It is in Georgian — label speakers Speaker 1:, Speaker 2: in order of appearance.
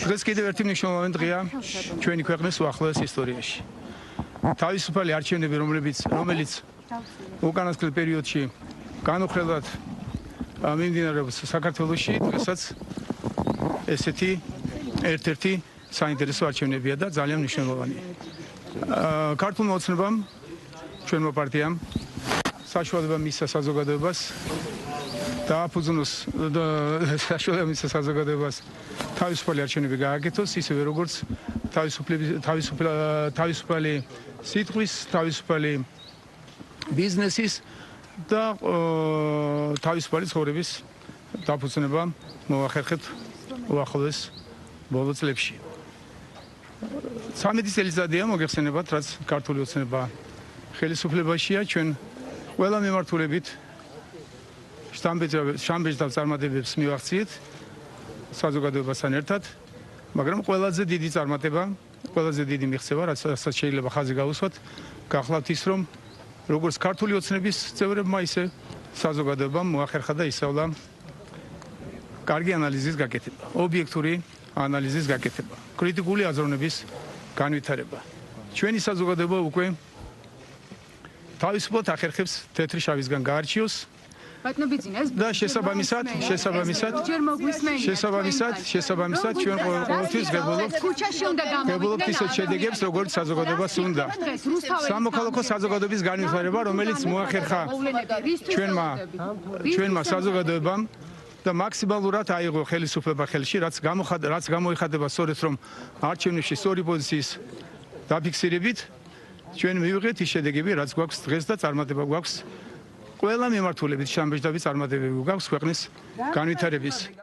Speaker 1: დღეს კიდევ ერთი მნიშვნელოვანი დღეა ჩვენი ქვეყნის უახლოეს ისტორიაში. თავისუფალი არჩევნები, რომელიც უკანასკნელ პერიოდში განუხრელად მიმდინარეობს საქართველოში, დღესაც ესეთი ერთ-ერთი საინტერესო არჩევნებია და ძალიან მნიშვნელოვანია. ქართულმა ოცნებამ, ჩვენმა პარტიამ საშუალება მისცა საზოგადოებას დააფუძნოს საშუალება მისცა საზოგადოებას თავისუფალი არჩევნები გააკეთოს, ისევე როგორც თავისუფალი სიტყვის, თავისუფალი ბიზნესის და თავისუფალი ცხოვრების დაფუძნება მოახერხეთ უახლოეს ბოლო წლებში. 13 წელიწადია მოგეხსენებათ, რაც ქართული ოცნება ხელისუფლებაშია, ჩვენ ყველა მიმართულებით შთამბეჭდავ წარმატებებს მივახციეთ საზოგადოებასთან ერთად, მაგრამ ყველაზე დიდი წარმატება, ყველაზე დიდი მიღწევა, რასაც შეიძლება ხაზი გაუსვათ, გახლავთ ის, რომ როგორც ქართული ოცნების წევრებმა, ისე საზოგადოებამ მოახერხა და ისწავლა კარგი ანალიზის გაკეთება, ობიექტური ანალიზის გაკეთება, კრიტიკული აზროვნების განვითარება. ჩვენი საზოგადოება უკვე თავისუფლად ახერხებს თეთრი შავისგან გაარჩიოს და შესაბამისად ჩვენ ყოველთვის გებულობთ ისეთ შედეგებს, როგორც საზოგადოებას უნდა. სამოქალაქო საზოგადოების განვითარება, რომელიც მოახერხა ჩვენმა საზოგადოებამ და მაქსიმალურად აიღო ხელისუფლება ხელში, რაც გამოიხატება სწორედ რომ არჩევნებში სწორი პოზიციის დაფიქსირებით ჩვენ მივიღეთ ის შედეგები, რაც გვაქვს დღეს და წარმატება გვაქვს ყველა მიმართულებით, შთამბეჭდავი წარმატებები გვაქვს ქვეყნის განვითარების.